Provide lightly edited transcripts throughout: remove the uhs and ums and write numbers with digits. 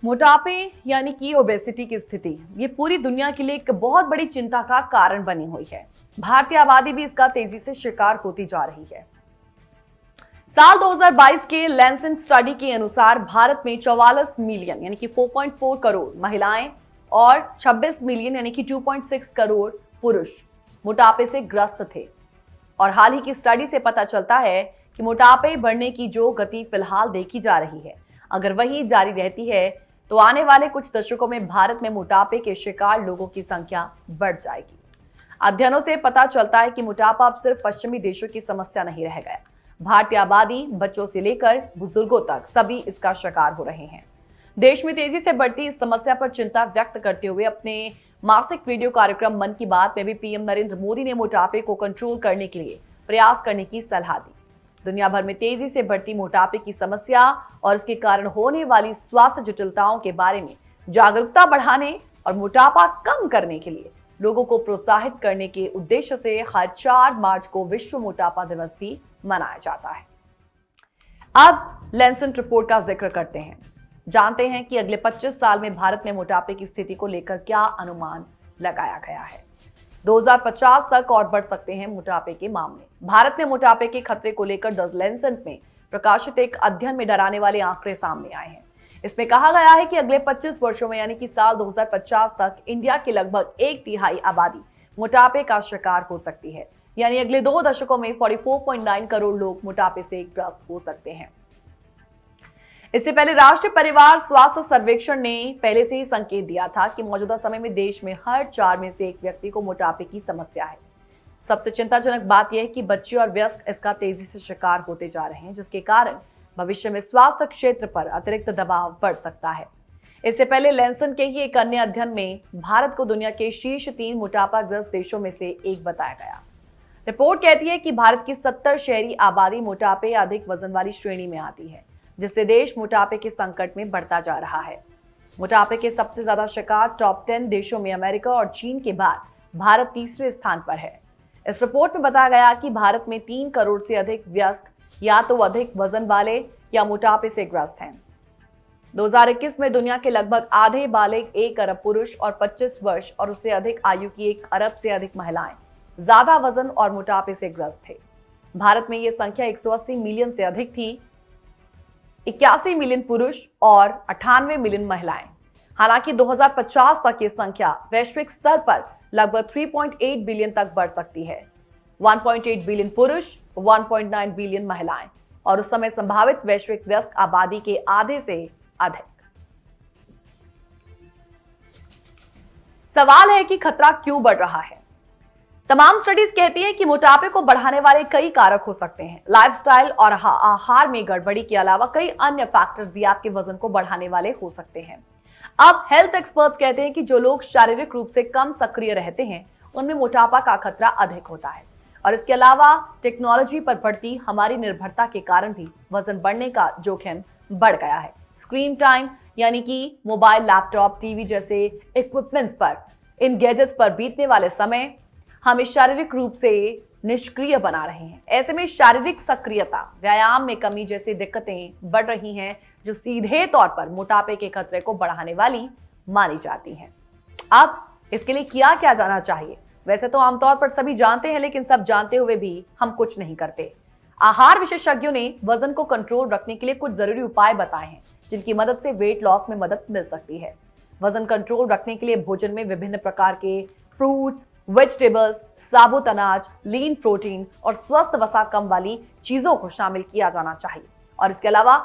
मोटापे यानी कि ओबेसिटी की स्थिति ये पूरी दुनिया के लिए एक बहुत बड़ी चिंता का कारण बनी हुई है। भारतीय आबादी भी इसका तेजी से शिकार होती जा रही है। साल 2022 के लैंसेट स्टडी के अनुसार भारत में 44 मिलियन यानी कि 4.4 करोड़ महिलाएं और 26 मिलियन यानी कि 2.6 करोड़ पुरुष मोटापे से ग्रस्त थे। और हाल ही की स्टडी से पता चलता है कि मोटापे बढ़ने की जो गति फिलहाल देखी जा रही है, अगर वही जारी रहती है तो आने वाले कुछ दशकों में भारत में मोटापे के शिकार लोगों की संख्या बढ़ जाएगी। अध्ययनों से पता चलता है कि मोटापा अब सिर्फ पश्चिमी देशों की समस्या नहीं रह गया। भारतीय आबादी बच्चों से लेकर बुजुर्गों तक सभी इसका शिकार हो रहे हैं। देश में तेजी से बढ़ती इस समस्या पर चिंता व्यक्त करते हुए अपने मासिक रेडियो कार्यक्रम मन की बात में भी पीएम नरेंद्र मोदी ने मोटापे को कंट्रोल करने के लिए प्रयास करने की सलाह दी। दुनिया भर में तेजी से बढ़ती मोटापे की समस्या और इसके कारण होने वाली स्वास्थ्य जटिलताओं के बारे में जागरूकता बढ़ाने और मोटापा कम करने के लिए लोगों को प्रोत्साहित करने के उद्देश्य से हर 4 मार्च को विश्व मोटापा दिवस भी मनाया जाता है। अब लैंसेट रिपोर्ट का जिक्र करते हैं। जानते हैं कि अगले 25 साल में भारत में मोटापे की स्थिति को लेकर क्या अनुमान लगाया गया है। 2050 तक और बढ़ सकते हैं मोटापे के मामले। भारत में मोटापे के खतरे को लेकर द लैंसेट में प्रकाशित एक अध्ययन में डराने वाले आंकड़े सामने आए हैं। इसमें कहा गया है कि अगले 25 वर्षों में यानी कि साल 2050 तक इंडिया की लगभग 1/3 आबादी मोटापे का शिकार हो सकती है। यानी अगले 2 दशकों में 44.9 करोड़ लोग मोटापे से ग्रस्त हो सकते हैं। इससे पहले राष्ट्रीय परिवार स्वास्थ्य सर्वेक्षण ने पहले से ही संकेत दिया था कि मौजूदा समय में देश में हर 4 में से 1 व्यक्ति को मोटापे की समस्या है। सबसे चिंताजनक बात यह है कि बच्चे और वयस्क इसका तेजी से शिकार होते जा रहे हैं, जिसके कारण भविष्य में स्वास्थ्य क्षेत्र पर अतिरिक्त दबाव बढ़ सकता है। इससे पहले लैंसेट के ही एक अन्य अध्ययन में भारत को दुनिया के शीर्ष 3 मोटापाग्रस्त देशों में से एक बताया गया। रिपोर्ट कहती है कि भारत की 70 शहरी आबादी मोटापे या अधिक वजन वाली श्रेणी में आती है, जिससे देश मोटापे के संकट में बढ़ता जा रहा है। मोटापे के सबसे ज्यादा शिकार टॉप 10 देशों में अमेरिका और चीन के बाद भारत तीसरे स्थान पर है। इस रिपोर्ट में बताया गया कि भारत में 3 करोड़ से अधिक वयस्क या तो अधिक वजन वाले या मोटापे से ग्रस्त हैं। 2021 में दुनिया के लगभग आधे बालिग 1 अरब पुरुष और 25 वर्ष और उससे अधिक आयु की 1 अरब से अधिक महिलाएं ज्यादा वजन और मोटापे से ग्रस्त थे। भारत में यह संख्या 180 मिलियन से अधिक थी, 81 मिलियन पुरुष और 98 मिलियन महिलाएं। हालांकि 2050 तक ये संख्या वैश्विक स्तर पर लगभग 3.8 बिलियन तक बढ़ सकती है। 1.8 बिलियन पुरुष, 1.9 बिलियन महिलाएं और उस समय संभावित वैश्विक वयस्क आबादी के आधे से अधिक। सवाल है कि खतरा क्यों बढ़ रहा है। तमाम स्टडीज कहती हैं कि मोटापे को बढ़ाने वाले कई कारक हो सकते हैं। लाइफस्टाइल और आहार में गड़बड़ी के अलावा कई अन्य फैक्टर्स भी आपके वजन को बढ़ाने वाले हो सकते हैं। अब हेल्थ एक्सपर्ट्स कहते हैं कि जो लोग शारीरिक रूप से कम सक्रिय रहते हैं उनमें मोटापा का खतरा अधिक होता है। और इसके अलावा टेक्नोलॉजी पर बढ़ती हमारी निर्भरता के कारण भी वजन बढ़ने का जोखिम बढ़ गया है। स्क्रीन टाइम यानी कि मोबाइल, लैपटॉप, टीवी जैसे इक्विपमेंट्स पर, इन गैजेट्स पर बीतने वाले समय हमें शारीरिक रूप से निष्क्रिय बना रहे हैं। ऐसे में शारीरिक सक्रियता, व्यायाम में कमी जैसी दिक्कतें बढ़ रही हैं, जो सीधे तौर पर मोटापे के खतरे को बढ़ाने वाली मानी जाती हैं। अब इसके लिए किया क्या जाना चाहिए? वैसे तो आमतौर पर सभी जानते हैं, लेकिन सब जानते हुए भी हम कुछ नहीं करते। आहार विशेषज्ञों ने वजन को कंट्रोल रखने के लिए कुछ जरूरी उपाय बताए हैं, जिनकी मदद से वेट लॉस में मदद मिल सकती है। वजन कंट्रोल रखने के लिए भोजन में विभिन्न प्रकार के फ्रूट्स, वेजिटेबल्स, साबुत अनाज, लीन प्रोटीन और स्वस्थ वसा कम वाली चीजों को शामिल किया जाना चाहिए। और इसके अलावा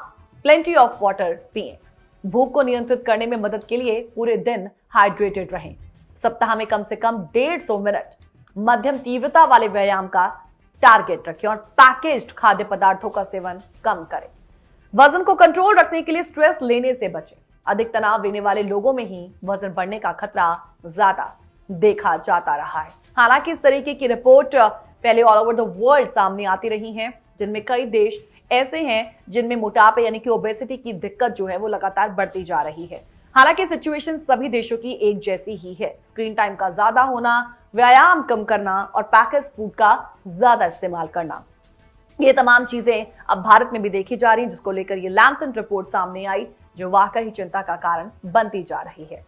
प्लेंटी ऑफ वाटर पिएं। भूख को नियंत्रित करने में मदद के लिए पूरे दिन हाइड्रेटेड रहें। सप्ताह में कम से कम 150 मिनट मध्यम तीव्रता वाले व्यायाम का टारगेट रखें और पैकेज्ड खाद्य पदार्थों का सेवन कम करें। वजन को कंट्रोल रखने के लिए स्ट्रेस लेने से बचें। अधिक तनाव लेने वाले लोगों में ही वजन बढ़ने का खतरा ज्यादा देखा जाता रहा है। हालांकि इस तरीके की रिपोर्ट पहले ऑल ओवर द वर्ल्ड सामने आती रही हैं, जिनमें कई देश ऐसे हैं जिनमें मोटापे यानी कि ओबेसिटी की दिक्कत जो है वो लगातार बढ़ती जा रही है। हालांकि सिचुएशन सभी देशों की एक जैसी ही है। स्क्रीन टाइम का ज्यादा होना, व्यायाम कम करना और पैकेज्ड फूड का ज्यादा इस्तेमाल करना, ये तमाम चीजें अब भारत में भी देखी जा रही हैं, जिसको लेकर ये लैंसेट रिपोर्ट सामने आई, जो वाकई चिंता का कारण बनती जा रही है।